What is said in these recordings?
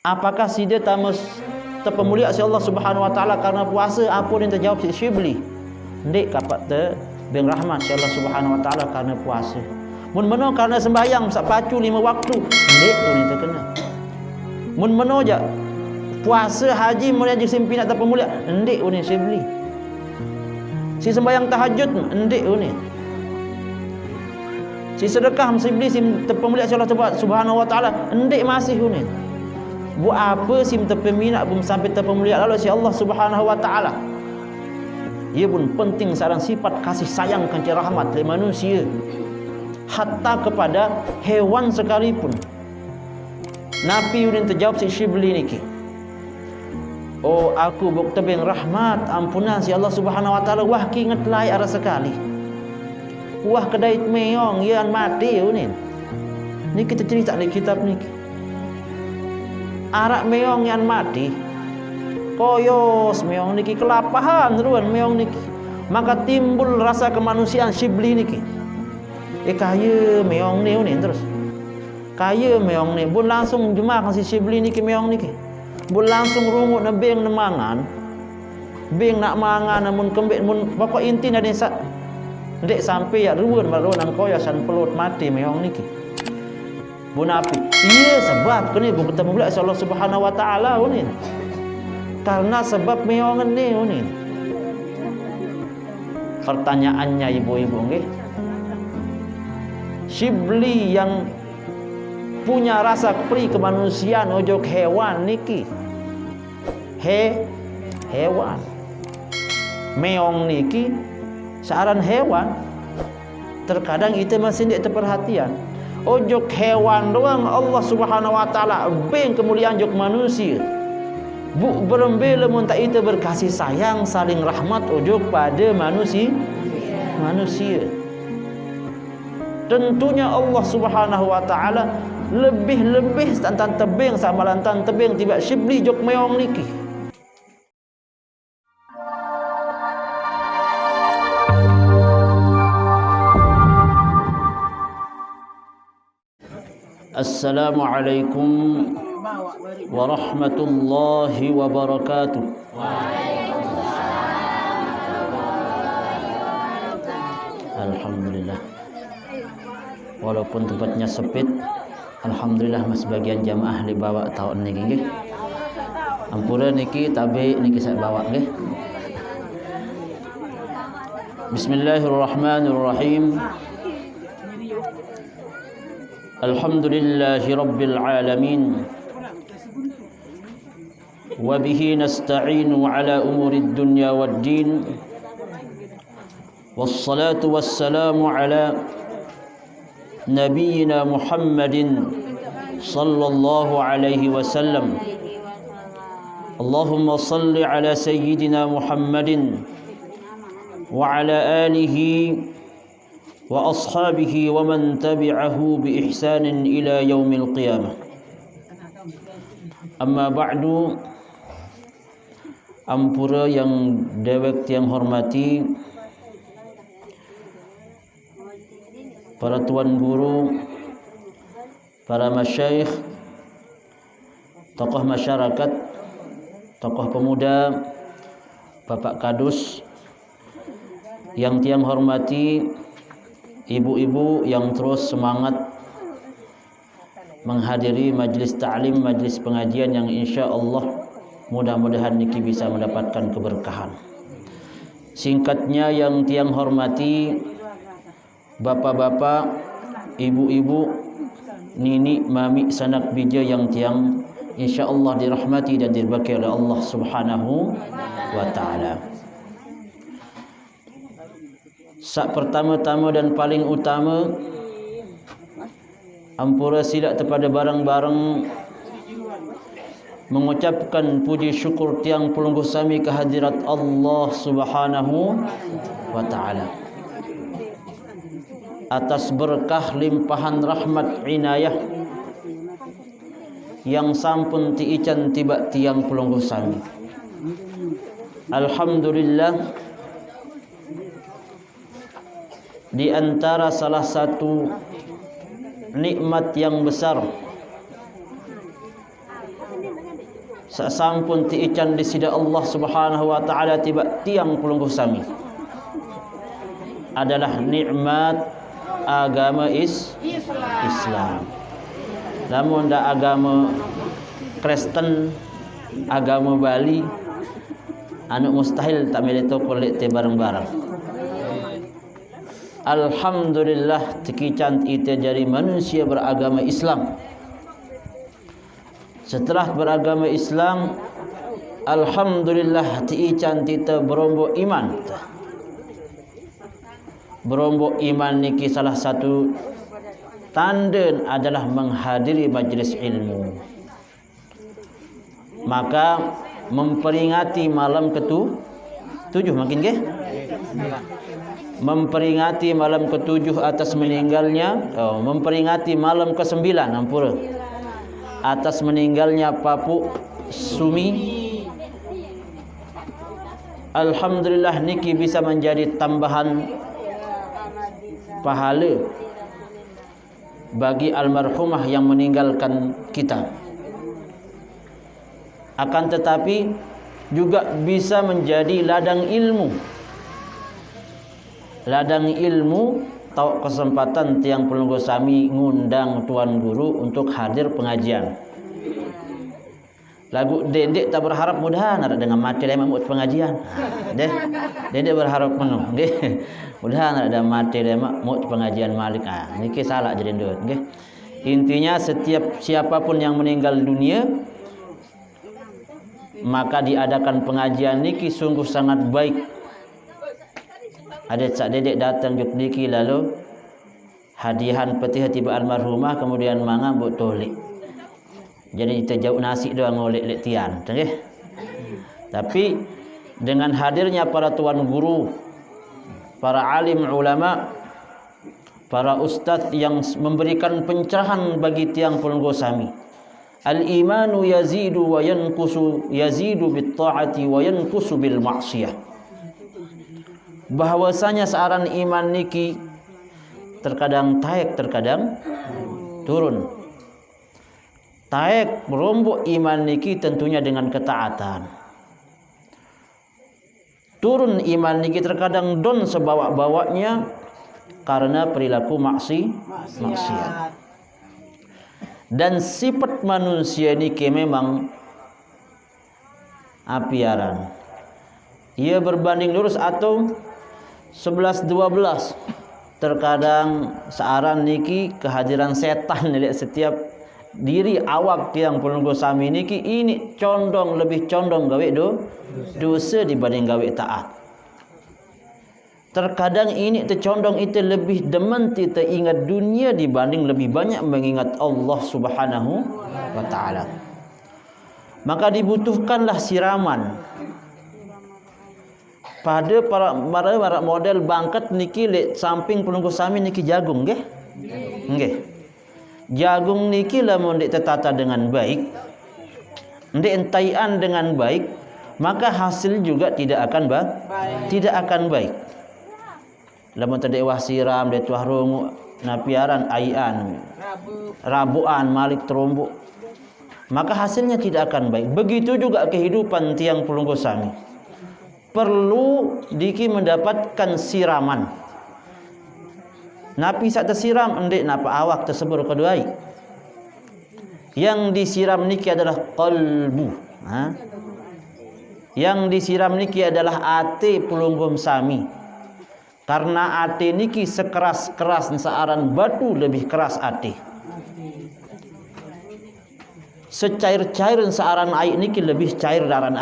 Apakah si dia terpemulia si Allah Subhanahu wa taala karena puasa? Apa yang terjawab si Syibli? Ndik kapat beng rahmat si Allah Subhanahu wa taala karena puasa. Mun meno karena sembahyang sak pacu 5 waktu, ndik tu ni terkena. Mun meno je puasa haji mulai jadi simpinat terpemulia, ndik ni Syibli. Si sembahyang tahajud, ndik ni. Si sedekah Syibli si terpemulia si Allah Subhanahu wa taala, ndik masih ni. Buat apa sim terpeminat belum sampai terpemulia lalu si Allah Subhanahu wa taala. Ia pun penting seorang sifat kasih sayang kasih rahmat oleh manusia, hatta kepada hewan sekalipun. Nabi yang terjawab si Syibli niki. Oh, aku buk tebing rahmat ampunan si Allah Subhanahu wa taala wah ki ngetlai ara sekali. Wah kedai meong yang mati ni. Ni kita cerita di kitab niki. Arak meong yang mati koyos meong niki kelapahan teruan meong niki, maka timbul rasa kemanusiaan Syibli niki. Kaya meong ni terus kaya meong ni bun langsung jemaah si Syibli niki meong niki bun langsung rungut na beng na mangan beng nak mangan namun kembek mun pokok inti na desa ndek sampai ya ruan baruan koyosan pelut mati meong niki. Bun api iya sebab kini bukan ketemu pula Allah Subhanahu wa taala ni. Karena sebab meongan ni. Pertanyaannya ibu-ibu nggih. Syibli yang punya rasa pri kemanusiaan ojok hewan niki. Hewan. Meong niki saran hewan. Terkadang itu masih tidak terperhatian. Ojok hewan doang Allah Subhanahu wa taala beng kemuliaan jok manusia. Bu berembela mun tak itu berkasih sayang saling rahmat ojok pada manusia. Tentunya Allah Subhanahu wa taala lebih tentang tebing sama lantan tebing tiba Syibli jok meong niki. Assalamualaikum warahmatullahi wabarakatuh. Alhamdulillah. Walaupun tempatnya sempit, alhamdulillah mas bagian jamaah dibawa tahun niki nggih. Ampura niki tabe niki saya bawa nggih. Bismillahirrahmanirrahim. Alhamdulillahi Rabbil Alamin. Wabihi nasta'inu ala umurid dunya wad din. Wassalatu wassalamu ala nabiyyina Muhammadin sallallahu alaihi wasallam. Allahumma salli ala sayyidina Muhammadin wa ala alihi wa ashabihi wa man tabi'ahu bi ihsanin ila yaumil qiyamah. Amma ba'du. Ampura yang dewek yang hormati para tuan guru, para masyayikh, tokoh masyarakat, tokoh pemuda, Bapak Kadus yang tiang hormati, ibu-ibu yang terus semangat menghadiri majlis ta'lim, majlis pengajian yang insya-Allah mudah-mudahan niki bisa mendapatkan keberkahan. Singkatnya yang tiang hormati, bapak-bapak, ibu-ibu, nini, mami, sanak bija yang tiang insya-Allah dirahmati dan diberkahi oleh Allah Subhanahu wa taala. Sak pertama-tama dan paling utama, ampura silak kepada barang-barang mengucapkan puji syukur tiang pelungguh sami kehadirat Allah Subhanahu wa taala atas berkah limpahan rahmat inayah yang sampun tiican tiba tiang pelungguh sami. Alhamdulillah, di antara salah satu nikmat yang besar sasampun ti ican di sida Allah Subhanahu wa taala tiba tiang pelungguh sami adalah nikmat agama Islam. Lamun da agama Kristen, agama Bali, anu mustahil tak milih kulit te bareng-bareng. Alhamdulillah tikican ite jadi manusia beragama Islam. Setelah beragama Islam, alhamdulillah tiican tita berombo iman. Berombo iman niki salah satu tanda adalah menghadiri majlis ilmu. Maka memperingati malam ke-7 makin ke? Memperingati malam ke-7 atas meninggalnya, memperingati malam ke-9 ampura. Atas meninggalnya Papu Sumi. Alhamdulillah niki bisa menjadi tambahan pahala bagi almarhumah yang meninggalkan kita. Akan tetapi juga bisa menjadi ladang ilmu. Ladang ilmu tau kesempatan tiang pelungguh sami ngundang tuan guru untuk hadir pengajian. Lagu dedek tak berharap mudahan ada dengan mati dia mamut pengajian. Dedek berharap penuh nggih. Mudahan ada mati dia mamut pengajian Malik. Niki salah jadi ndeut nggih. Intinya setiap siapapun yang meninggal dunia maka diadakan pengajian niki sungguh sangat baik. Ada sak dedek datang juk niki lalu hadiahan peti tiba almarhumah kemudian manga mbok tolik. Jadi kita jauh nasi doang ngolek lek tian, nggih. Tapi dengan hadirnya para tuan guru, para alim ulama, para ustadz yang memberikan pencerahan bagi tiang pelungguh sami. Al-imanu yazidu wa yanqusu, yazidu bit ta'ati wa yanqusu bil ma'siyah. Bahwasanya searan iman niki terkadang taek, terkadang turun. Taek merombok iman niki tentunya dengan ketaatan. Turun iman niki terkadang don sebawa-bawanya karena perilaku maksiat. Dan sifat manusia niki memang apiaran. Ia berbanding lurus atau 11-12. Terkadang searan niki kehadiran setan di setiap diri awak tiang pelungguh sami niki ini lebih condong gawe dosa dibanding gawe taat. Terkadang ini tercondong itu lebih demen kita ingat dunia dibanding lebih banyak mengingat Allah Subhanahu wa taala. Maka dibutuhkanlah siraman. Pada para model bangkat niki lek samping pelungguh sami niki jagung nggih. Nggih. Jagung niki lamun dik tertata dengan baik, ndik entaian dengan baik, maka hasil juga tidak akan baik. Lamun terdek wah siram dek tuah rungu napiaran aian rabuan malik terombok, maka hasilnya tidak akan baik. Begitu juga kehidupan tiang pelungguh sami. Perlu diki mendapatkan siraman. Napi sak tersiram endek napa awak tersebut keduai. Yang disiram niki adalah qalbu. Yang disiram niki adalah ate pelungguh sami. Karena ate niki sekeras-keras searan batu lebih keras ate. Secair-cair searan air niki lebih cair daran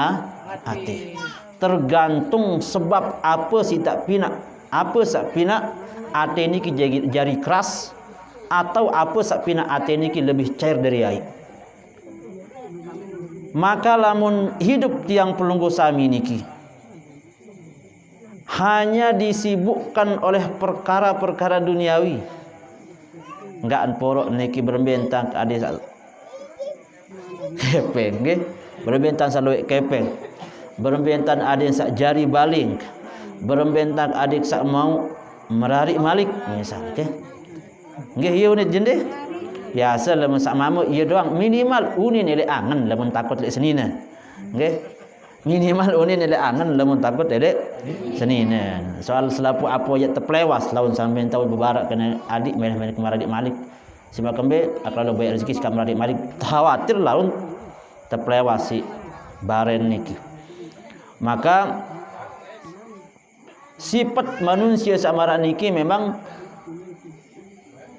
ate. Tergantung sebab apa si tak pinak, apa sak pinak ate niki jari keras atau apa sak pinak ate niki lebih cair dari air. Maka lamun hidup tiang pelungguh sami niki hanya disibukkan oleh perkara-perkara duniawi, enggak porok niki berbentang ade kepeng nggih, berbentang selalu kepeng. Berembentan adik sak jari baling, berembentan adik sak mau merarik malik misal, okay? Nggih ieu unit jende Biasa lamun sak mama ia doang minimal unin elek angan lamun takut lek senina. Nggih. Minimal unin elek angan lamun takut elek senina. Soal selapu apa ya terpelewas lawan sampean tahu bebarak kena adik merah-merah kemar adik Malik. Sebab kembe kalau bayar rezeki kamar adik Malik khawatir lawan terpelewas si baren niki. Maka sifat manusia samara niki memang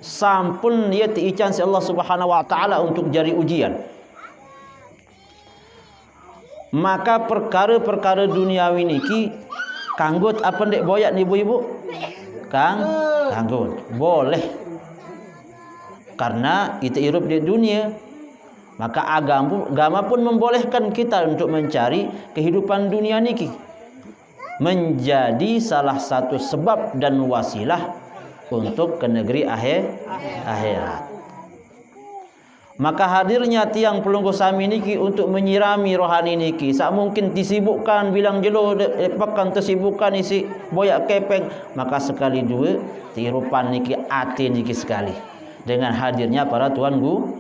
sampun dia diican si Allah Subhanahu wa taala untuk jari ujian. Maka perkara-perkara duniawi niki kanggut apa ndek boyak ni ibu-ibu? Kanggut. Boleh. Karena kita hidup di dunia. Maka agama pun membolehkan kita untuk mencari kehidupan dunia niki. Menjadi salah satu sebab dan wasilah untuk ke negeri akhirat. Maka hadirnya tiang pelungguh sami niki untuk menyirami rohani niki. Sak mungkin disibukkan bilang jelo pekan tersibukkan isi boyak kepeng, maka sekali dua tirupan niki ati niki sekali dengan hadirnya para tuan guru.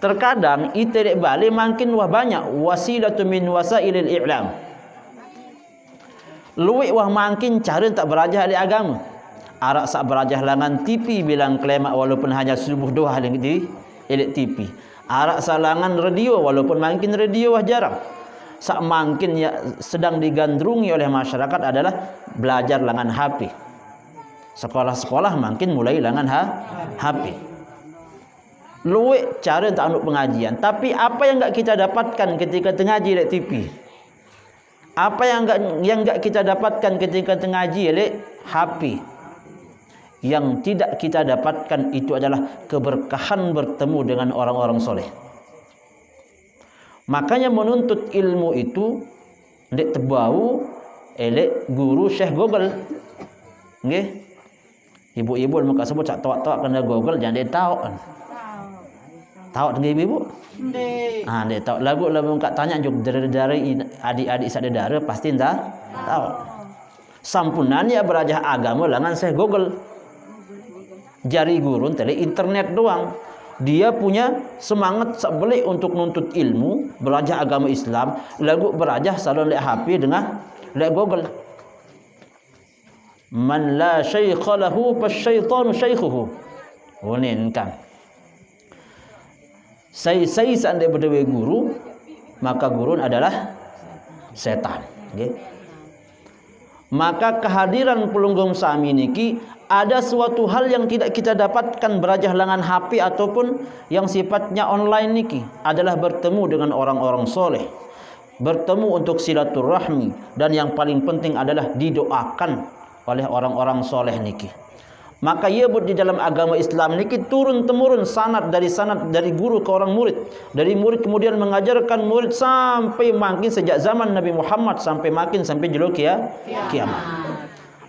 Terkadang ite balik makin wah banyak wasilatu min wasailil i'lam. Luwih wah makin cara tak berajah ahli agama. Arak sak berajah langan TV bilang klemak walaupun hanya subuh doa di elit TV. Arak salangan radio walaupun makin radio wah jarang. Sak makin ya sedang digandrungi oleh masyarakat adalah belajar langan HP. Sekolah-sekolah makin mulai langan HP. Luwih cara tak anut pengajian. Tapi apa yang enggak kita dapatkan ketika tengaji di TV? Apa yang enggak kita dapatkan ketika tengaji di HP? Yang tidak kita dapatkan itu adalah keberkahan bertemu dengan orang-orang soleh. Makanya menuntut ilmu itu ndek tebau elek guru Syekh Google. Nggih. Ibu-ibu muka sebut sak tok-tok kena Google jangan dia tahu kan. Tahu dengan ibu? Ndek. Ndek tahu lagu kat tanya juk dari adik-adik saudara pasti entah tahu. Sampunannya berajah agama langan Syekh Google. Jari gurun tele internet doang. Dia punya semangat sebeli untuk nuntut ilmu, belajar agama Islam, lagu berajah salon lek HP dengan lek Google. Man la syaikha lahu fasyaitanu syaikhuhu. Unin kan. Saya seandainya berdewe guru, maka guru adalah setan. Okay. Maka kehadiran pelunggung sami niki ada suatu hal yang tidak kita dapatkan berajah langan HP ataupun yang sifatnya online niki adalah bertemu dengan orang-orang soleh, bertemu untuk silaturahmi, dan yang paling penting adalah didoakan oleh orang-orang soleh niki. Maka ia di dalam agama Islam niki turun temurun sanad dari guru ke orang murid, dari murid kemudian mengajarkan murid sampai makin sejak zaman Nabi Muhammad sampai makin sampai jelo kiamat.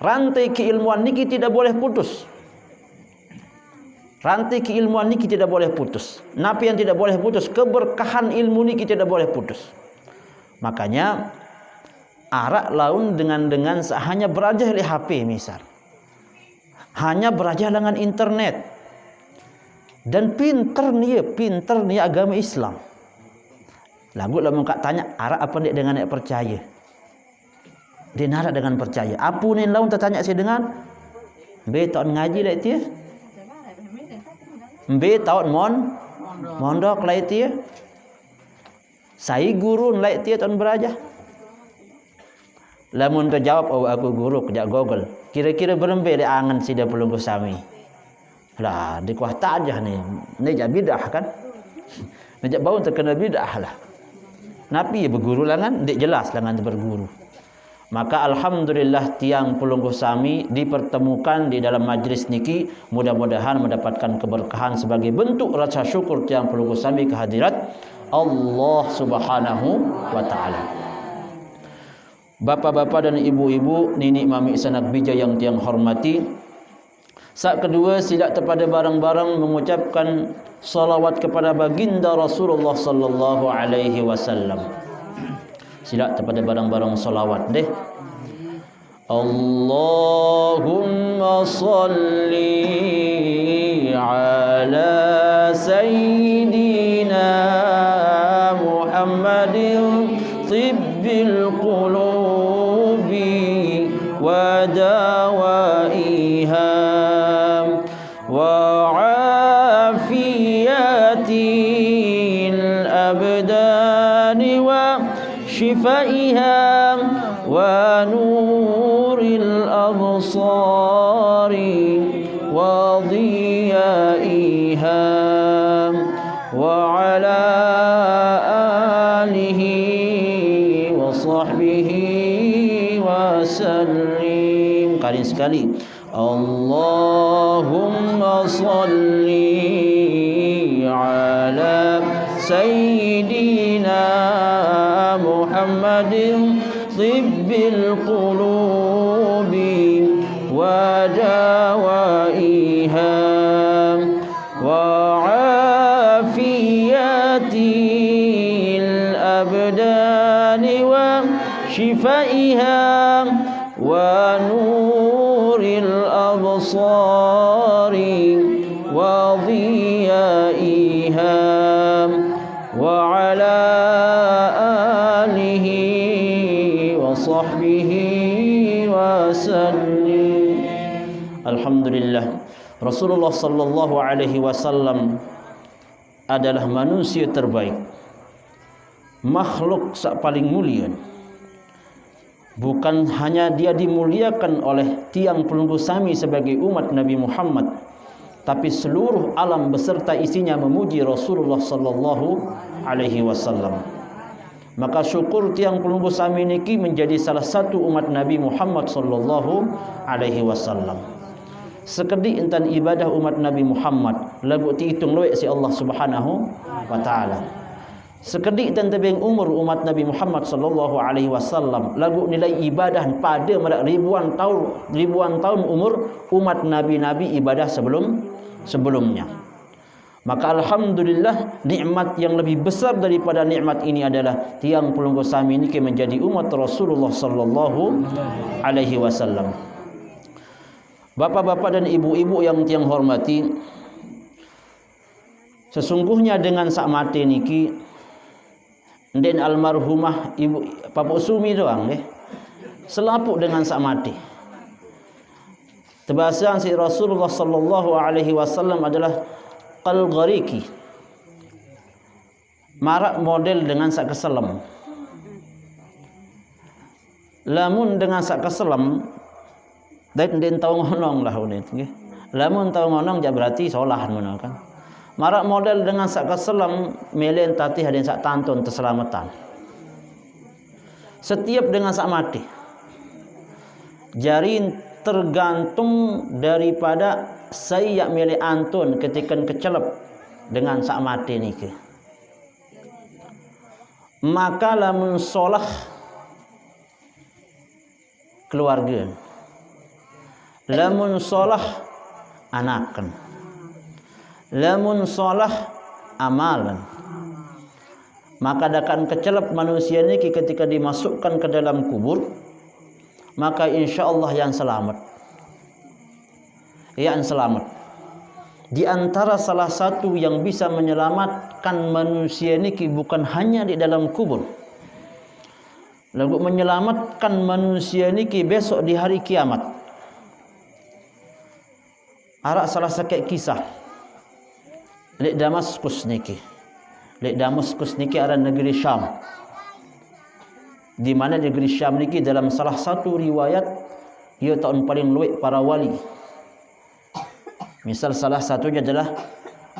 Rantai keilmuan niki tidak boleh putus. Rantai keilmuan niki tidak boleh putus. Napi yang tidak boleh putus, keberkahan ilmu niki tidak boleh putus. Makanya arak laun dengan hanya berajah di HP misal. Hanya berajah dengan internet. Dan pinter ni agama Islam. Lagu lah muka tanya arak apa ni dengan nak percaya. Dia narak dengan percaya. Apa ni laun tertanya saya dengan be tahun ngaji lah itu. Be tahun mondok lah itu. Saya guru lah itu tahun berajah. Lamun terjawab oh aku guru kerja Google. Kira-kira berembe di angan sida pelungguh sami. Lah dikuah tajah ni. Ni jak bidah kan? Ni jak bau terkena bidah lah. Napi berguru langan dik jelas langan berguru. Maka alhamdulillah tiang pelungguh sami dipertemukan di dalam majlis niki, mudah-mudahan mendapatkan keberkahan sebagai bentuk rasa syukur tiang pelungguh sami kehadirat Allah Subhanahu wa taala. Bapa-bapa dan ibu-ibu, nini mami sanak bija yang tiang hormati. Saat kedua, sila kepada barang-barang mengucapkan salawat kepada baginda Rasulullah sallallahu alaihi wasallam. Sila kepada barang-barang salawat deh. Allahumma salli على سيدنا محمد طب القلوب ودوائها وعافية الأبدان وشفائها ونور الأبصار وضيائها وعلى آله وصحبه وسلم. Kali sekali Allahumma salli ala Sayyidina Muhammadin tibbil qulubi wa dawaiha wa afiyatil abdani wa shifaiha wa nuril absari wa dhiyaiha wa ala alihi wa sahbihi wa sallim. Alhamdulillah, Rasulullah sallallahu alaihi wasallam adalah manusia terbaik, makhluk paling mulia. Bukan hanya dia dimuliakan oleh tiang pelunggu Sami sebagai umat Nabi Muhammad, tapi seluruh alam beserta isinya memuji Rasulullah sallallahu alaihi wasallam. Maka syukur tiang pelunggu Sami niki menjadi salah satu umat Nabi Muhammad sallallahu alaihi wasallam. Sekedik intan ibadah umat Nabi Muhammad lagu dihitung luwek si Allah Subhanahu wa taala. Sekedik dan tebing umur umat Nabi Muhammad sallallahu alaihi wasallam lagu nilai ibadah pada ribuan tahun umur umat nabi-nabi ibadah sebelumnya. Maka alhamdulillah, nikmat yang lebih besar daripada nikmat ini adalah tiang pelunggu Sami ini menjadi umat Rasulullah sallallahu alaihi wasallam. Bapak-bapak dan ibu-ibu yang tiang hormati, sesungguhnya dengan sak mati niki den almarhumah ibu Bapak Sumi doang selapuk dengan sak mati. Tebasan si Rasulullah sallallahu alaihi wasallam adalah qalghariki, marak model dengan sak keselam. Lamun dengan sak keselam den tau ngonong lah nggih. Lamun tau ngonong ja berarti solah ngono kan. Marak model dengan sak keselam melen tatih ada sak tantun keselamatan. Setiap dengan sak mati. Jari tergantung daripada saya milih antun ketika kecelep dengan sak mati niki. Maka lamun solah keluarga, lamun solah anakan, lamun solah amalan, maka akan kecelap manusia ini ketika dimasukkan ke dalam kubur, maka insya Allah yang selamat. Yang selamat. Di antara salah satu yang bisa menyelamatkan manusia ini bukan hanya di dalam kubur, lalu menyelamatkan manusia ini besok di hari kiamat. Arak salah sakit kisah lek Damaskus niki. Lek Damaskus niki ada negeri Syam. Di mana negeri Syam niki dalam salah satu riwayat ia tahun paling luwek para wali. Misal salah satunya adalah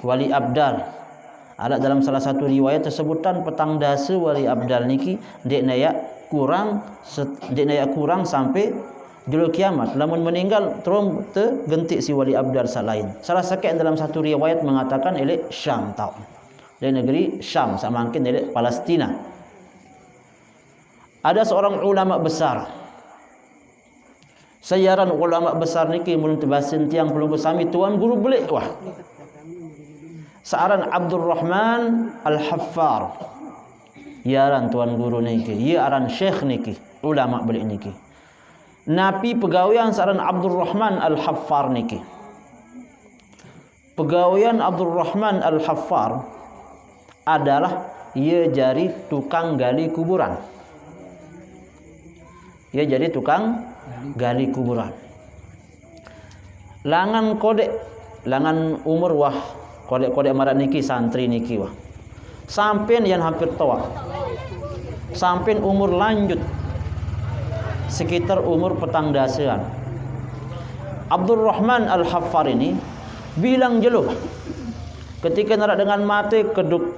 Wali Abdal. Ada dalam salah satu riwayat tersebutan petang dasa Wali Abdal niki dek nayak kurang sampai julu kiamat. Lamun meninggal terus tergentik si Wali Abdal salain. Salah sakit dalam satu riwayat mengatakan elek Syam tau. Dari negeri Syam sama mungkin dari Palestina. Ada seorang ulama besar. Sayaran ulama besar niki mulun tebasin tiang pelunggu Sami tuan guru belik wah. Searan Abdul Rahman Al-Haffar. Yaran tuan guru niki, ya aran syekh niki, ulama belik niki. Napi pegawaian searan Abdul Rahman Al-Haffar niki. pegawaian Abdul Rahman Al-Haffar adalah ia jadi tukang gali kuburan. Ia jadi tukang gali kuburan. Langan kodek, langan umur wah, kodek-kodek marat niki santri niki wah. Sampai yang hampir tua. Sampai umur lanjut sekitar umur petang dasaan. Abdul Rahman Al-Haffar ini bilang jeluh ketika narak dengan mati keduk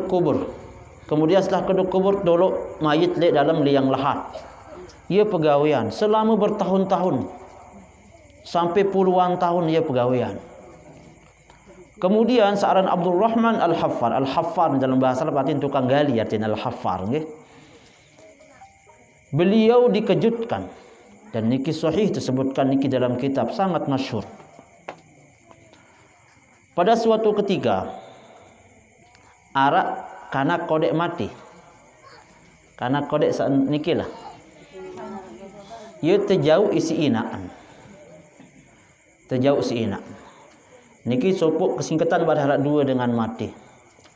kubur. Kemudian setelah keduk kubur dolok mayit le dalam liang lahat. Ia pegawaian selama bertahun-tahun, sampai puluhan tahun ia pegawaian. Kemudian seorang Abdul Rahman Al-Haffar, Al-Haffar dalam bahasa Arab artinya tukang gali, artinya Al-Haffar, okay? Beliau dikejutkan, dan niki sahih disebutkan niki dalam kitab sangat masyhur. Pada suatu ketika arak kanak kodek mati. Kanak kodek niki lah. Ia terjauh isi inaan. Terjauh isi inaan. Niki sopuk kesingkatan berharap dua dengan mati.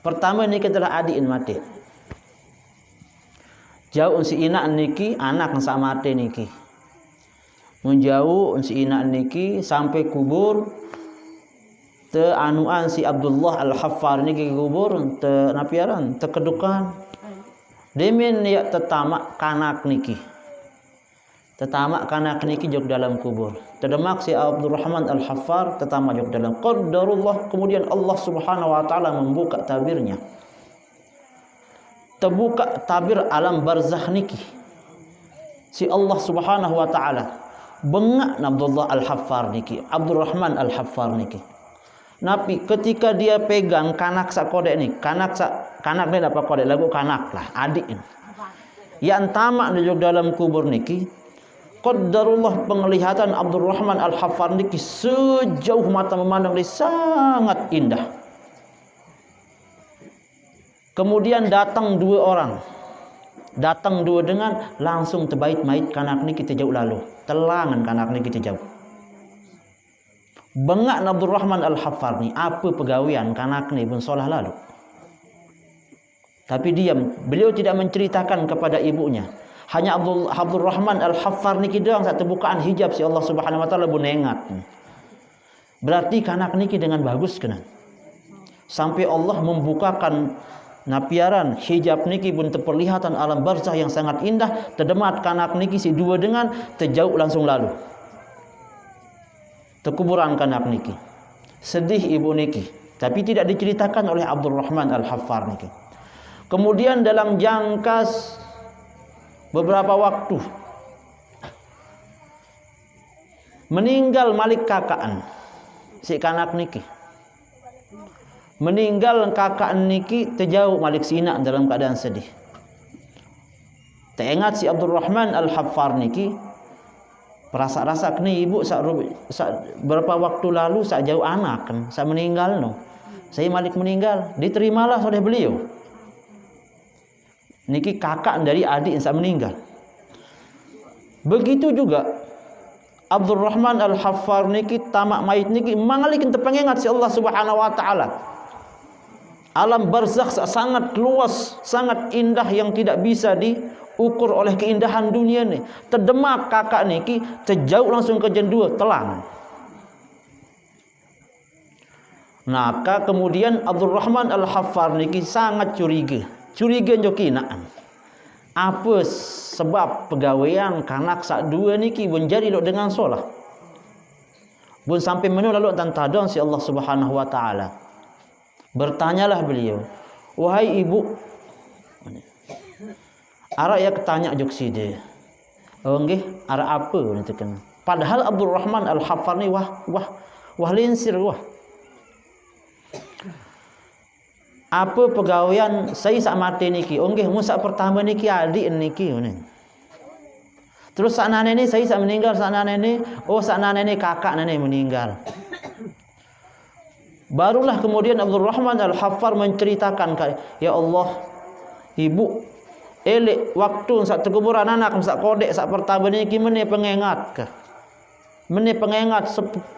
Pertama niki telah adiin mati. Jauh si inak niki anak yang sak mati niki. Menjauh si inak niki sampai kubur te anuan si Abdullah Al-Haffar niki kubur te napiaran te kedukan. Demen ya tetamak kanak niki. Tetamak kanak niki jog dalam kubur. Terdemak si Abdul Rahman Al-Haffar tetamak jog dalam qadarullah. Kemudian Allah Subhanahu wa taala membuka tabirnya. Terbuka tabir alam barzakh niki. Si Allah Subhanahu wa taala bengak Abdullah Al-Haffar niki, Abdul Rahman Al-Haffar niki. Nabi ketika dia pegang kanak sak kodek ni, kanak ni apa kodek lagu kanak lah, adik ni. Yang tamak di dalam kubur niki, qadarullah penglihatan Abdul Rahman Al-Haffar niki sejauh mata memandang dia sangat indah. Kemudian datang dua orang. Datang dua dengan langsung terbaik mait kanak ni kita jauh lalu. Telangan kanak ni kita jauh. Bengak Abdul Rahman Al-Haffar ni apa pegawaian kanak ni pun solah lalu. Tapi diam, beliau tidak menceritakan kepada ibunya. Hanya Abdul Rahman Al-Haffar ni doang saat terbukaan hijab si Allah Subhanahu wa taala pun ingat. Berarti kanak ni dengan bagus kena. Sampai Allah membukakan napiaran hijab niki pun terperlihatan alam barzakh yang sangat indah. Terdemat kanak niki si dua dengan terjauh langsung lalu. Terkuburan kanak niki. Sedih ibu niki, tapi tidak diceritakan oleh Abdul Rahman Al-Haffar niki. Kemudian dalam jangka beberapa waktu meninggal Malik kakaan si kanak niki. Meninggal kakak niki terjauh Malik Sina dalam keadaan sedih. Teringat si Abdul Rahman Al-Haffar niki perasa-rasa kini ibu berapa waktu lalu sak jauh anak kan, sak meninggal no. Saya Malik meninggal, diterimalah oleh beliau. Niki kakak dari adik yang sak meninggal. Begitu juga Abdul Rahman Al-Haffar niki tamak mait niki mangalikin terpengingat si Allah Subhanahu wa taala. Alam barzakh sangat luas, sangat indah yang tidak bisa diukur oleh keindahan dunia ni. Terdemak kakak niki, terjauh langsung ke jendua telang. Maka kemudian Abdul Rahman Al-Haffar niki sangat curiga. Curiga jokinaan. Apa sebab pegawaian kanak sak dua niki menjadi dengan solah. Bun sampai mana lalu tantadon si Allah Subhanahu wa taala. Bertanyalah beliau, wahai ibu, ara ya ketanya jok side. Oh nggih, ara apa nanti kena. Padahal Abdul Rahman Al-Haffar ni wah linsir wah. Apa pegawaian saya sak mati niki? Oh nggih, musak pertama niki adik niki ni. Terus sak nane ni saya sak meninggal, sak nane ni, oh sak nane ni kakak nane meninggal. Barulah kemudian Abdul Rahman Al-Haffar menceritakan, ya Allah, ibu elek waktu sak terkuburan anak sak kodek sak pertama ni gimana pengingat ke? Meni pengengat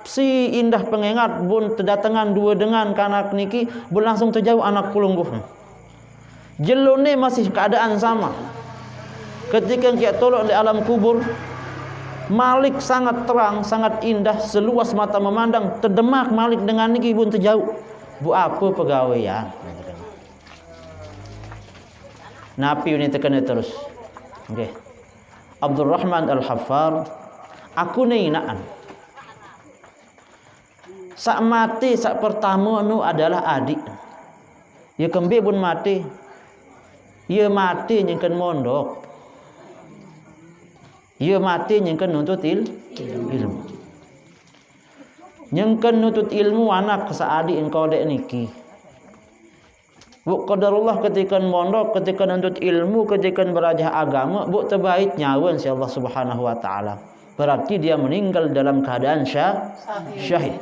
si indah pengengat bun terdatangan dua dengan kanak niki bun langsung terjauh anak pulungguh. Jelun ni masih keadaan sama. Ketika kita tolak di alam kubur, Malik sangat terang, sangat indah, seluas mata memandang, terdemak Malik dengan niki bun terjauh. Bu apa pegawaian? Napi ini terkena terus. Okey. Abdul Rahman Al-Haffar, aku ni inaan. Sak mati sak pertama nu adalah adik. Ya kembe pun mati. Ya mati nyengken mondok. Ya mati nyengken nuntut ilmu. Nyengken nuntut ilmu anak sa adik engkau dek niki. Bu qadarullah ketika mondok, ketika nuntut ilmu, ketika berajah agama, bu terbaik nyawa si Allah Subhanahu wa taala. Berarti dia meninggal dalam keadaan syahid.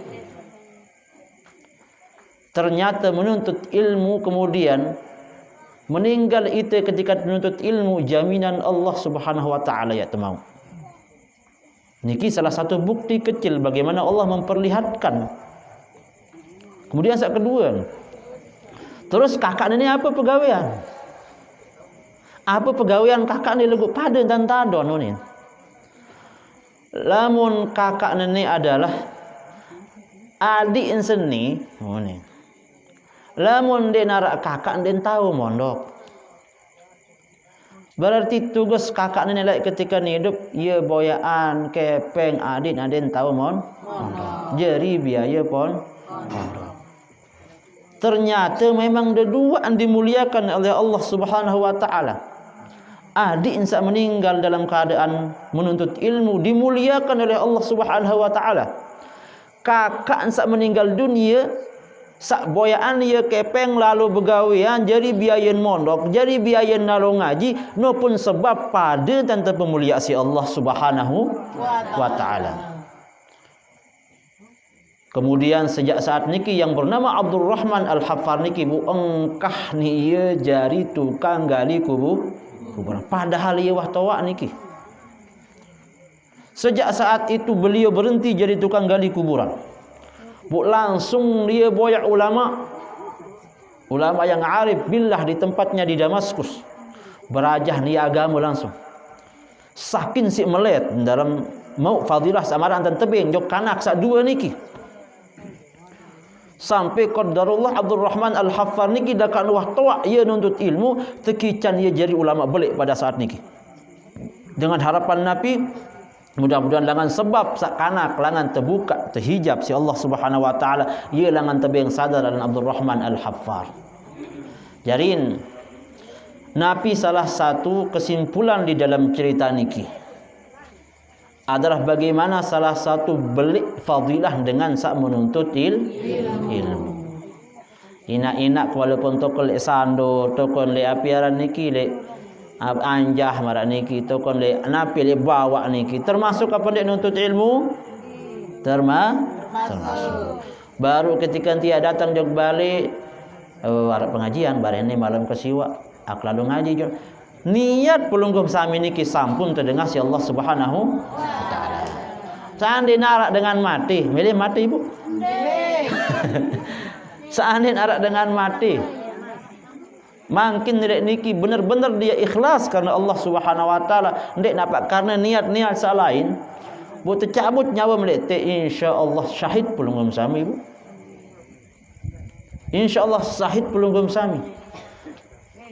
Ternyata menuntut ilmu kemudian meninggal itu ketika menuntut ilmu, jaminan Allah Subhanahu wa taala ya temau. Niki salah satu bukti kecil bagaimana Allah memperlihatkan. Kemudian yang kedua, terus kakak ini apa pegawaian? Apa pegawaian kakak ni lagu pada dan tadon ni? Lamun kakak ini adalah adik seni, ni. Lamun dia narak kakak dia tahu mondok. Berarti tugas kakak ni lagi ketika ni hidup, ia boyaan kepeng adik tahu mondok. Jeri biaya pon mondok. Ternyata memang dua dimuliakan oleh Allah Subhanahu wa taala. Adik insa meninggal dalam keadaan menuntut ilmu dimuliakan oleh Allah Subhanahu wa taala. Kakak insa meninggal dunia sak boyaan ia kepeng lalu begawian jadi biayan mondok, jadi biayan lalu ngaji, no pun sebab pada dan terpemulia si Allah Subhanahu wa taala. Kemudian sejak saat niki yang bernama Abdul Rahman Al-Haffar niki bu engkah ni ia jari tukang gali kuburan. Padahal ia wahtawa niki. Sejak saat itu beliau berhenti jadi tukang gali kuburan. Bu langsung dia boyak ulama yang arif billah di tempatnya di Damaskus. Berajah ni agama langsung. Sakin si melet dalam mau fadilah samaran dan tebing jok kanak sak dua niki. Sampai qadarullah Abdul Rahman Al-Haffar niki dah kan wahtawa ia nuntut ilmu, tekican ia jadi ulama belik pada saat niki. Dengan harapan Nabi, mudah-mudahan dengan sebab sak kanak langan terbuka, terhijab si Allah Subhanahu wa taala, ia langan tebing sadar dan Abdul Rahman Al-Haffar. Jarin Nabi salah satu kesimpulan di dalam cerita niki adalah bagaimana salah satu belik fadilah dengan sak menuntut ilmu. Inak-inak walaupun tokol sando, tokol le apiaran niki le anjah marak niki, tokol le napi le bawa niki, termasuk apa dia nuntut ilmu? Termasuk. Baru ketika dia datang jog balik arep pengajian bare ni malam kesiwa, ak lalu ngaji jog. Niat pelungguh sami niki sampun terdengar si Allah Subhanahu wa taala. Seandainya narak dengan mati, milih mati ibu. Seandainya narak dengan mati, makin nilai niki benar-benar dia ikhlas karena Allah Subhanahu wa taala, ndak nampak karena niat-niat salain, bu tercabut nyawa melete insyaallah syahid pelungguh sami ibu. Insyaallah syahid pelungguh sami.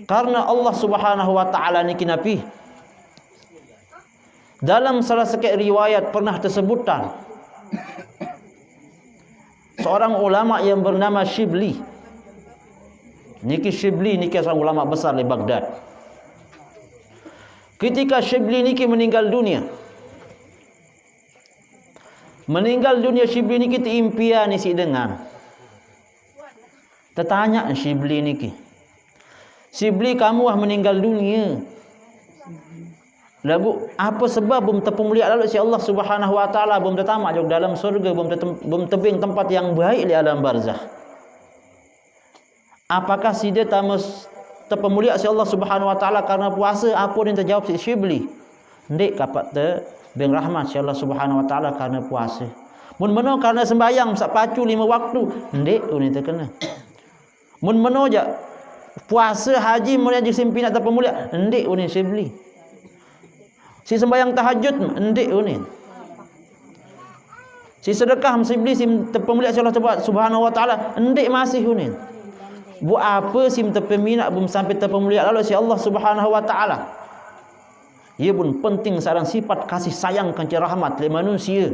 Karena Allah Subhanahu wa taala niki Nabi dalam salah sekali riwayat pernah tersebutan seorang ulama yang bernama Shibli. Niki Shibli niki seorang ulama besar di Baghdad. Ketika Shibli niki meninggal dunia, Shibli niki teimpian isi dengan tertanya Shibli niki, Shibli kamu meninggal dunia. Lagu apa sebab belum terpemulia lalu si Allah Subhanahu wa taala belum tertamak jauh dalam surga, belum tebing tempat yang baik di alam barzah. Apakah si dia terpemulia si Allah Subhanahu wa taala karena puasa? Apa yang terjawab si Shibli? Ndik kapat beng rahmat si Allah Subhanahu wa taala karena puasa. Mun meno karena sembahyang sak pacu 5 waktu, ndek unin terkena. Mun meno je puasa haji mulai je simpina atau pemulia, ndek unin sibli. Si sembahyang tahajud, ndek unin. Si sedekah sibli sim pemulia si Allah Subhanahu wa taala, ndek masih unin. Bu apa sim terpeminat bum sampai terpemulia lalu si Allah Subhanahu wa taala. Ia pun penting seorang sifat kasih sayang kanci rahmat le manusia,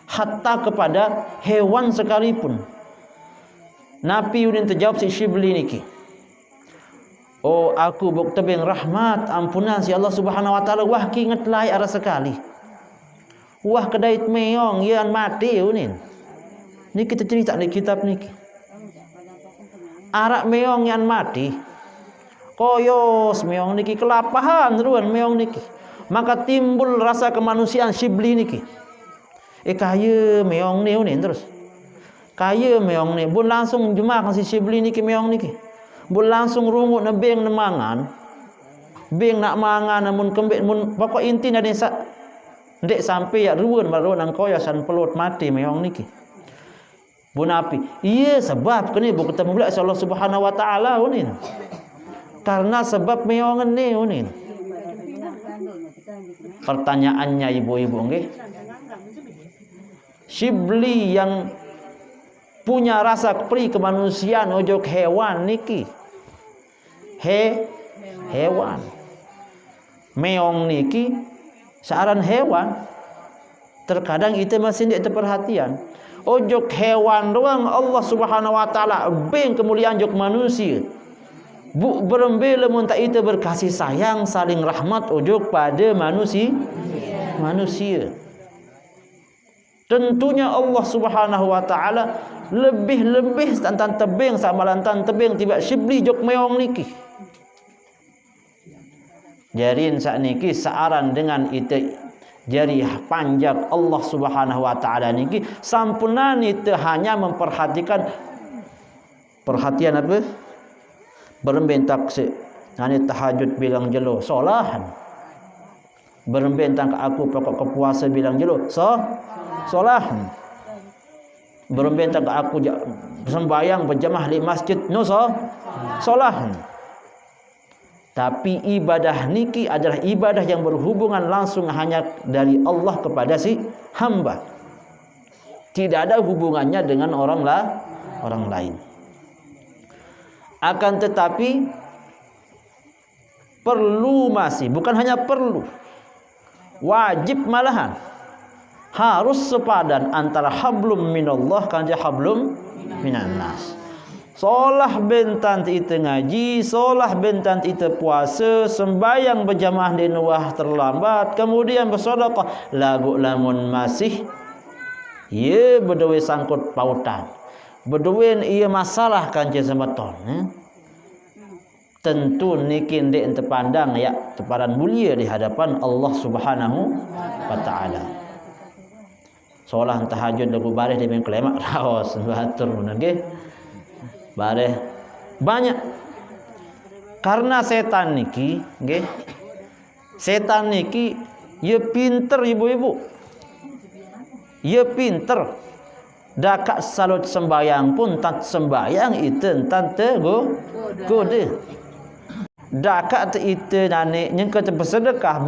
hatta kepada hewan sekalipun. Nabi udin terjawab si Shibli niki, oh aku buk tebing rahmat ampunan si Allah Subhanahu wa taala, wah ki ngetlai ara sekali, wah kedait meong yang mati unin. Ni kita cerita di kitab niki, arak meong yang mati koyos meong niki, kelapahan ruan meong niki, maka timbul rasa kemanusiaan Shibli niki. Kaya meong ni unin terus, kaya meong ni bun langsung jemaah si Shibli niki meong niki, bun langsung rumut na beng na mangan, beng nak mangan namun kembek mun pokok inti na desa ndek sampai ya ruan baru nang koyosan pelot mati meong niki. Bun api iya sebab kene bu ketemu pula Allah Subhanahu wa taala unin. Karena sebab meongan ni unin. Pertanyaannya ibu-ibu nggih, Shibli yang punya rasa pri kemanusiaan ojok hewan niki, hewan meong niki searan hewan, terkadang itu masih tidak terperhatian. Ojok hewan doang Allah Subhanahu wa taala beng kemuliaan jok manusia. Bu berembel mun tak itu berkasih sayang saling rahmat ujug pada manusia. Tentunya Allah Subhanahu wa taala lebih tentang tebing samalantan tebing tiba Shibli jok meong niki. Jarin sak niki searan dengan itu jari panjang Allah Subhanahu wa taala niki sampunan itu hanya memperhatikan perhatian apa? Berembentak si nani tahajud bilang jelo solahan, berembentak ke aku pokok kepuasa bilang jelo solahan, berembentak ke aku sembahyang berjamaah di masjid no solahan. Tapi ibadah niki adalah ibadah yang berhubungan langsung hanya dari Allah kepada si hamba, tidak ada hubungannya dengan orang lain. Akan tetapi perlu masih, bukan hanya perlu, wajib malahan harus sepadan antara hablum minallah kanja hablum minannas. Solah bentan itu ngaji, solah bentan itu puasa, sembayang berjamaah di nuah terlambat, kemudian bersedekah lagu lamun masih ia berdua sangkut pautan, berdua ia masalah kanja semeton. Tentu niki ndek terpandang ya tepadan mulia di hadapan Allah Subhanahu wa taala. Solah tahajud lagu bareh di mengkelemak raos batur nggih. Bareh banyak. Karena setan niki nggih. Setan niki ya pinter ibu-ibu. Ya pinter. Dakak salut sembayang pun tak sembayang itu tante gode. Dakak itu nane nyengke bersedekah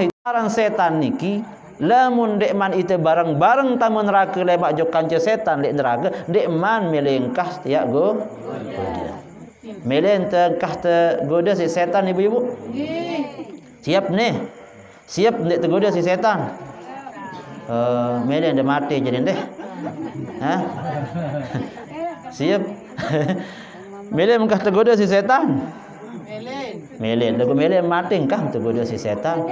itu orang setan niki lamun dek man itu bareng-bareng tamu neraka lemak jok kanca setan dek neraka dek man melengkah ya go melengkah te goda si setan ibu-ibu. Siap nih, siap dek tergoda si setan. Meleng dah mati jadi deh. Siap. Meleng kah tergoda si setan? Meleng, lagu meleng mati kah tergoda si setan?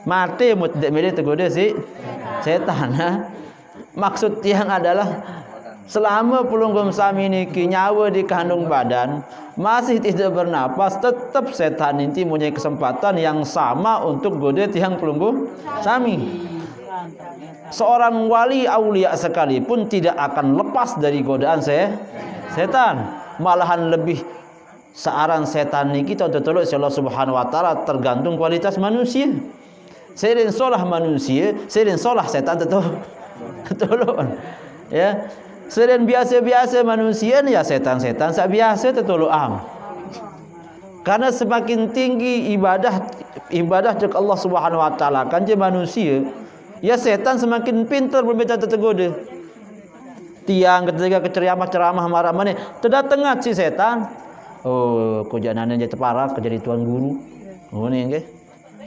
Mati mut dek meleng tergoda si setan. Maksud yang adalah selama pelunggum sami niki nyawa di kandung badan masih tidak bernapas, tetap setan inti punya kesempatan yang sama untuk goda tiang pelunggum sami. Seorang wali aulia sekalipun tidak akan lepas dari godaan setan, malahan lebih searan setan ni kita tolok Allah Subhanahu wa taala tergantung kualitas manusia. Sering solah manusia, sering solah setan tolok. Ya. Sering biasa-biasa manusia ni ya setan-setan sak biasa tertolok am. Karena semakin tinggi ibadah cak Allah Subhanahu wa taala kan je manusia, ya setan semakin pintar berbicara tergoda. Tiang ketika ceramah marah mana, terdatangat si setan. Oh, kau jangan je terparak jadi tuan guru. Oh ni ke?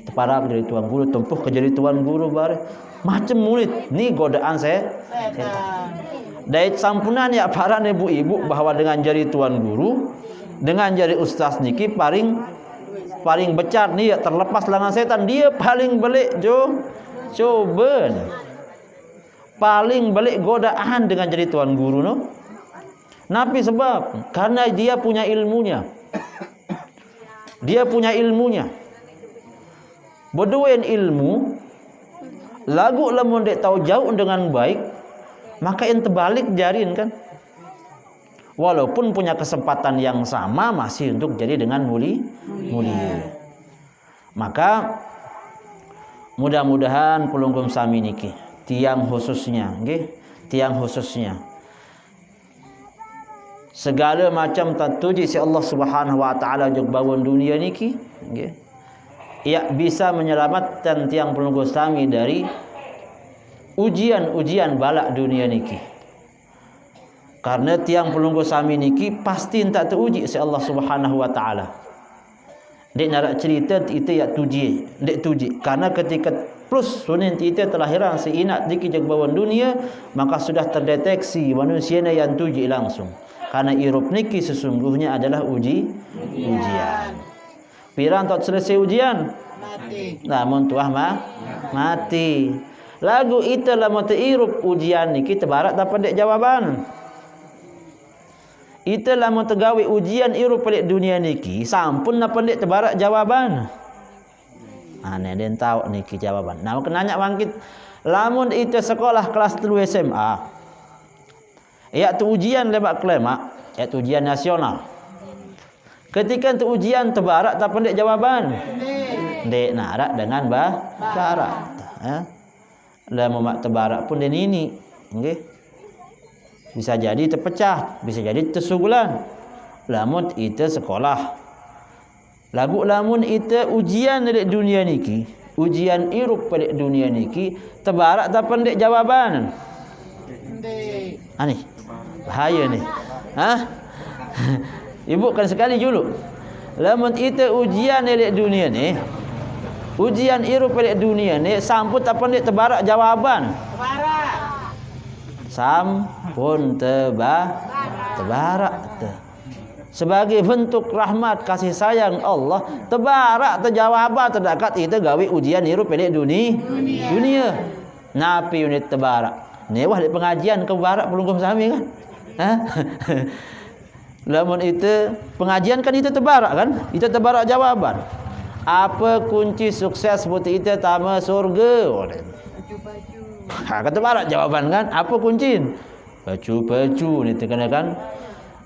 Terparak jadi tuan guru, tempuh ke jadi tuan guru bare. Macam murid. Ni godaan saya setan. Dari sampunan ya para ibu-ibu bahwa dengan jadi tuan guru, dengan jadi ustaz niki paling becat ni ya terlepas langan setan, dia paling belik coba paling belik godaan dengan jadi tuan guru no. Napi sebab karena dia punya ilmunya. Dia punya ilmunya. Berduain ilmu lagu lamun dek tahu jauh dengan baik, maka yang terbalik jarin kan. Walaupun punya kesempatan yang sama masih untuk jadi dengan mulia. Maka mudah-mudahan pelungkum sami niki tiang khususnya nggih, tiang khususnya segala macam tertuji si Allah Subhanahu wa taala jog bawon dunia niki nggih. Ya bisa menyelamatkan tiang pelungkum sami dari ujian-ujian balak dunia niki. Karena tiang pelunggu sami niki pasti tak teruji si Allah Subhanahu wa taala. Dek nak cerita itu ya tuji, dek tuji. Karena ketika plus sunin kita telahiran si inat diki jag bawon dunia, maka sudah terdeteksi manusia yang tuji langsung. Karena irup niki sesungguhnya adalah ujian. Pirang tak selesai ujian? Mati. Namun tuah mati. Lagu itulah mata irup ujian niki tebarak dapat dek jawaban. Itulah mau tergawi ujian iru pelik dunia niki sampun na pendek terbarak jawaban. Aneh den tahu niki jawaban. Nah kenanya bangkit lamun itu sekolah kelas 3 SMA. Ya tu ujian lebak klemak, ya tu ujian nasional. Ketika tu ujian terbarak tak pendek jawaban. Dek narak dengan barat. Ya. Lah mak terbarak pun den ini, nggih. Bisa jadi terpecah, bisa jadi tersugulan. Lamun itu sekolah. Lagu lamun itu ujian dari dunia niki, ujian irup pada dunia niki, terbarak tak pendek jawaban. Ani, bahaya ni. Hah? Ibu kan sekali dulu. Lamun itu ujian dari dunia ni, ujian irup pada dunia ni, sampun tak pendek terbarak jawaban. Sampun tebarak sebagai bentuk rahmat kasih sayang Allah tebarak terjawab terdekat itu gawe ujian hirup pelik dunia napi unit tebarak newah di pengajian ke barak pelungkum sami kan lamun itu pengajian kan itu tebarak kan itu tebarak jawaban apa kunci sukses buat itu tama surga kata barat jawaban kan apa kunci baju ni terkenakan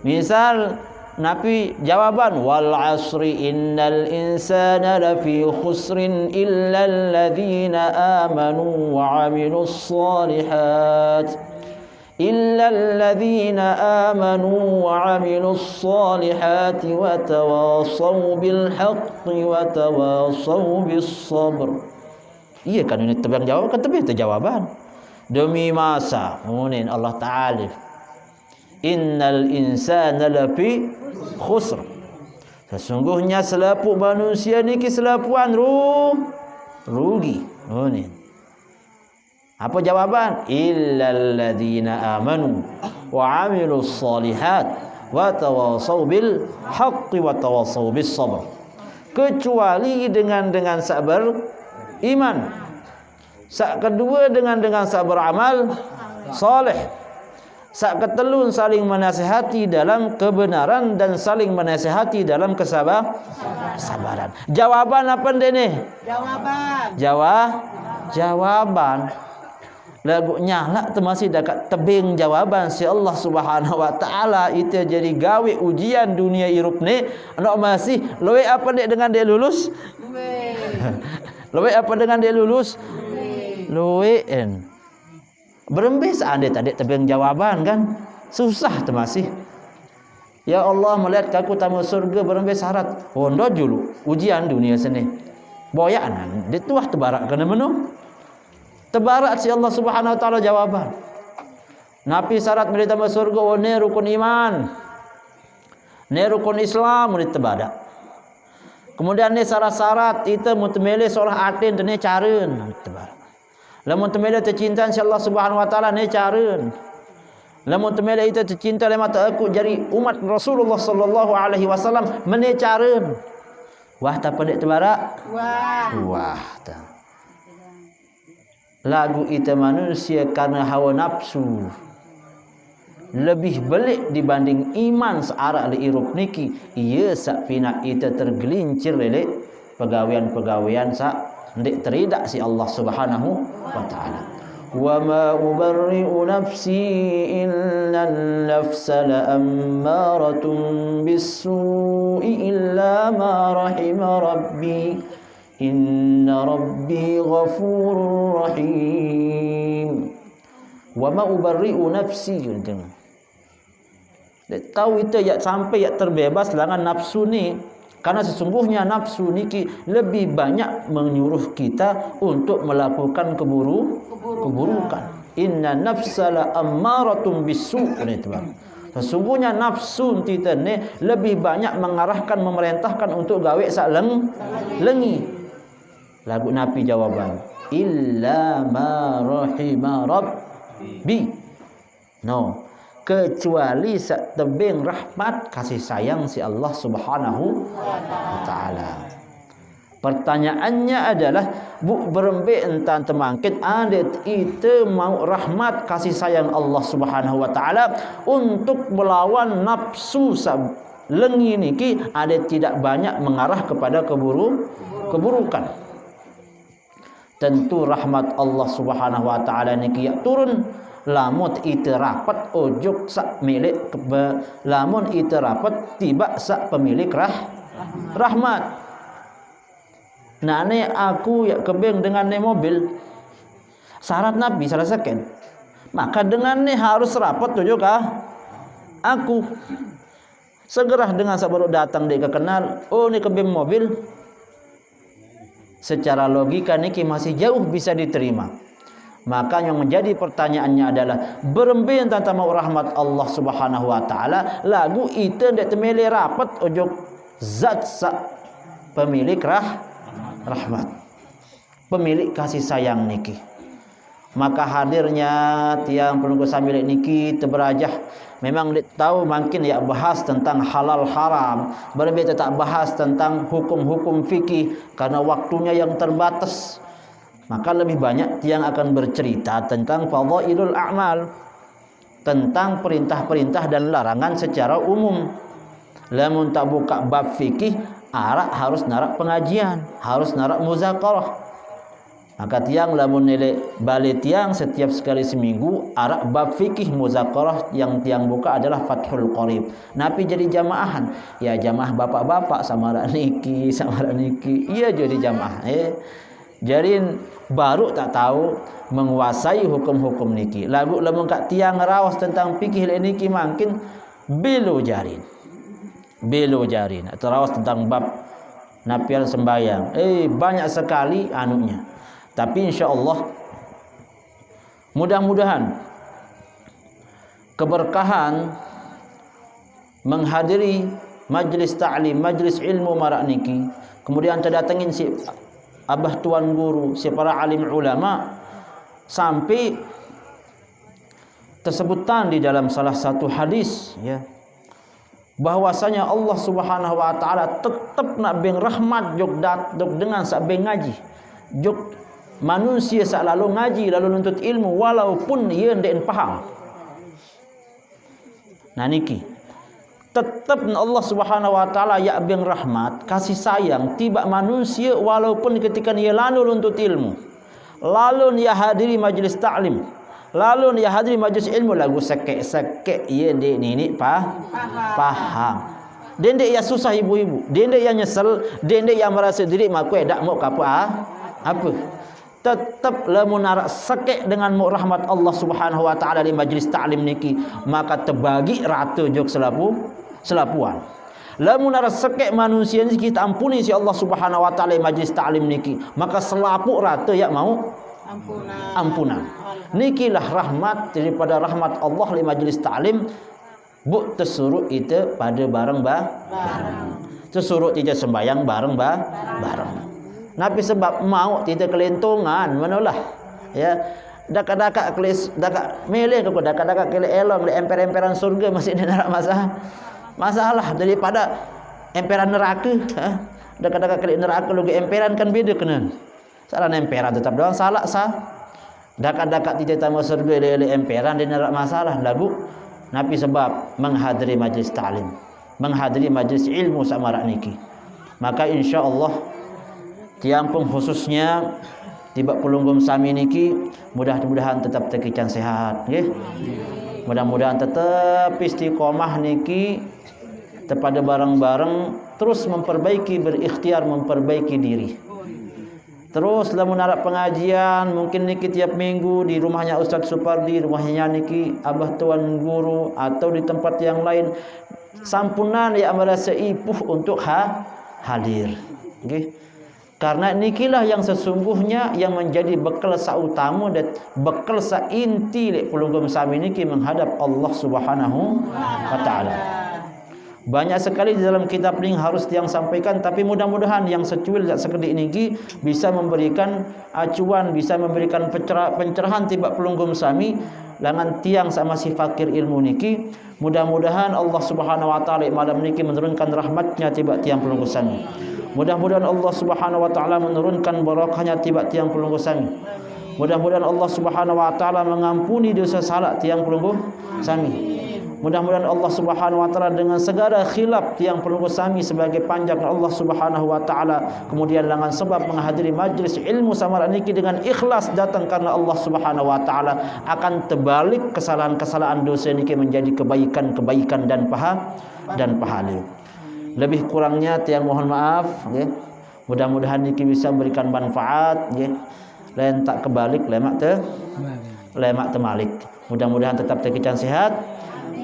misal napi jawaban wal asri innal insana lafi khusrin illa alladhina amanu wa amilus salihat illa alladhina amanu wa amilus salihati wa tawasaw bil haqqi wa tawasaw bis sabr. Iya kan ini tebang jawab kan tebang jawaban. Demi masa munin Allah Ta'ala innal insana lafi khusr. Sesungguhnya selaput manusia ni keselapuan rugi. Munin. Apa jawaban? Illal ladzina amanu wa amilus solihat wa tawasaw bil haqqi wa tawasaw bis sabr. Kecuali dengan sabar iman. Sak kedua dengan sabar amal soleh. Sak ketelun saling menasihati dalam kebenaran dan saling menasihati dalam kesabaran. Jawaban apa ni? Jawaban. lagu nyalak tu masih dekat tebing jawaban si Allah Subhanahu wa taala. Itu jadi gawe ujian dunia hirup ni anak masih loe apa dek dengan dia lulus loe apa dengan dia lulus loe en berembes ande tadi tebing jawaban kan susah tu masih. Ya Allah melihat aku tamu surga berembes syarat hondo dulu ujian dunia sini boyanan dituah tebarak kena menu tebarak si Allah Subhanahu wa taala jawaban. Nabi syarat milih tamu surga oh ne rukun iman. Ne rukun Islam mulai tebarak. Kemudian ne syarat-syarat itu mutemele solah atin ne careun tebarak. Lamun temele tercinta si Allah Subhanahu wa taala ne careun. Lamun temele itu tercinta le mata aku jadi umat Rasulullah sallallahu alaihi wasallam mene careun. Wah tak pendek tebarak. Wah tak. Lagu itu manusia karena hawa nafsu lebih belik dibanding iman searah li irup niki. Ia sak pina itu tergelincir lele pegawaian-pegawaian sak ndik teridak si Allah Subhanahu wa taala. Wa ma ubarri'u nafsi innan nafsa la'ammaratun bis-su'i illa ma rahima rabbi inna rabbi ghafurur rahim. Wa ma ubarri'u nafsi tahu itu ya sampai ya terbebas dengan nafsu ni. Karena sesungguhnya nafsu niki lebih banyak menyuruh kita untuk melakukan keburukan. Inna nafsa la ammaratun bisu'. Sesungguhnya nafsu kita ni lebih banyak mengarahkan, memerintahkan untuk gawe sak lengi. Lagu Nabi jawaban, illa ma rahima rabbi. No. Kecuali sak tebing rahmat kasih sayang si Allah Subhanahu wa taala. Pertanyaannya adalah berembe entan temangkit adet itu mau rahmat kasih sayang Allah Subhanahu wa taala untuk melawan nafsu lengi niki adet tidak banyak mengarah kepada keburukan. Tentu rahmat Allah Subhanahu wa taala niki ya turun lamun itu rapat ojuk sak milik lamun itu rapat tiba sak pemilik rahmat. Nah ni aku ya kebeng dengan ni mobil syarat Nabi salah seken. Maka dengan ni harus rapat ojuk aku. Segera dengan sabaru datang dia kenal, oh ni kebeng mobil. Secara logika niki masih jauh bisa diterima. Maka yang menjadi pertanyaannya adalah berembe tentang rahmat Allah Subhanahu wa taala lagu itu ndak temele rapat ojok zat pemilik rahmat pemilik kasih sayang niki. Maka hadirnya tiang penunggu sambil niki terberajah memang tahu mungkin ya bahas tentang halal haram berembe tak bahas tentang hukum-hukum fikih karena waktunya yang terbatas. Maka lebih banyak tiang akan bercerita tentang fadhailul a'mal, tentang perintah-perintah dan larangan secara umum. Lamun tak buka bab fikih, arak harus narak pengajian, harus narak muzakarah. Maka tiang lamun nilai balik tiang setiap sekali seminggu arak bab fikih muzakarah yang tiang buka adalah Fathul Qarib. Nabi jadi jamaahan, ya jamaah bapak-bapak sama niki, iya jadi jamaah. Jadi baru tak tahu menguasai hukum-hukum niki. Lagu lamun kat tiang rawas tentang fikih niki makin belo jarin atau rawas tentang bab napian sembayang. Banyak sekali anunya. Tapi insya-Allah mudah-mudahan keberkahan menghadiri majlis ta'lim, majlis ilmu marak niki, kemudian terdatangin si abah tuan guru, si para alim ulama, sampai tersebutan di dalam salah satu hadis ya bahwasanya Allah Subhanahu wa taala tetap nak beng rahmat jog dengan sak beng ngaji jog manusia sak lalu ngaji lalu nuntut ilmu walaupun ia ndak faham. Nah niki tetap Allah Subhanahu wa taala ya beng rahmat kasih sayang tiba manusia walaupun ketika ia lalu nuntut ilmu lalu dia hadiri majlis ta'lim, lalu dia hadiri majlis ilmu, lagu sekek-sekek ye dek ni faham. Dendek yang susah ibu-ibu, dendek yang nyesel, dendek yang merasa diri maku dak mau apa. Tetap lamun narak sekek dengan rahmat Allah Subhanahu wa taala di majlis ta'lim niki, maka terbagi rata jok selapuan. Lamun narak sekek manusia ni kita ampuni si Allah Subhanahu wa taala di majlis ta'lim niki, maka selapuk rata ya mau ampunan. Nikilah rahmat daripada rahmat Allah di majlis ta'lim. Bu tersuruh itu pada bareng-bareng. Tersuruh kita sembahyang bareng-bareng. Nabi sebab mau kita kelentungan manalah ya dakat-dakat kelis dakat meleh ke dakat-dakat kele elong di emper-emperan surga masih ada nak masalah daripada emperan neraka. Dakat-dakat kele neraka lagi emperan kan beda kena salah emperan tetap doang salah dakat-dakat kita tamu surga le emperan dia neraka masalah lagu Nabi sebab menghadiri majlis ta'lim, menghadiri majlis ilmu samarak niki, maka insya-Allah tiampung khususnya tiba pelunggum sami niki mudah-mudahan tetap terkican sehat nggih. Mudah-mudahan tetap istiqomah niki kepada bareng-bareng terus memperbaiki, berikhtiar memperbaiki diri. Terus lamun arep pengajian mungkin niki tiap minggu di rumahnya Ustaz Supardi, rumahnya niki Abah Tuan Guru atau di tempat yang lain, sampunan ya merasa ipuh untuk hadir nggih. Karena nikilah yang sesungguhnya yang menjadi bekal sautama dan bekal sainti lek pelunggum sami niki menghadap Allah Subhanahu wa taala. Banyak sekali di dalam kitab ini harus yang sampaikan, tapi mudah-mudahan yang secuil sekedik niki bisa memberikan acuan, bisa memberikan pencerahan tiba pelunggum sami langan tiang sama si fakir ilmu niki. Mudah-mudahan Allah Subhanahu wa taala malam niki menurunkan rahmatnya tiba tiang pelunggum sami. Mudah-mudahan Allah Subhanahu wa taala menurunkan barakahnya tiba tiang pelunggu sami. Mudah-mudahan Allah Subhanahu wa taala mengampuni dosa salah tiang pelunggu sami. Mudah-mudahan Allah Subhanahu wa taala dengan segala khilaf tiang pelunggu sami sebagai panjang Allah Subhanahu wa taala, kemudian dengan sebab menghadiri majlis ilmu samarak niki dengan ikhlas datang karena Allah Subhanahu wa taala, akan terbalik kesalahan-kesalahan dosa niki menjadi kebaikan-kebaikan dan pahala. Lebih kurangnya tiang mohon maaf okay. Mudah-mudahan niki bisa memberikan manfaat okay. Lain tak kebalik lemak temalik. Mudah-mudahan tetap terkican sehat,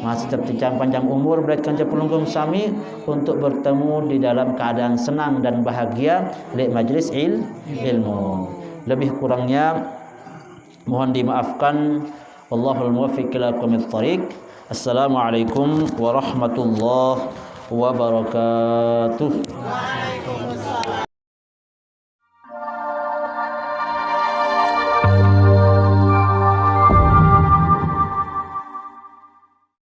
masih tetap terkican panjang umur, berikan pelunggum sami untuk bertemu di dalam keadaan senang dan bahagia di majlis ilmu. Lebih kurangnya mohon dimaafkan. Wallahul muwaffiq ila aqwamit thariq. Assalamualaikum warahmatullahi wabarakatuh.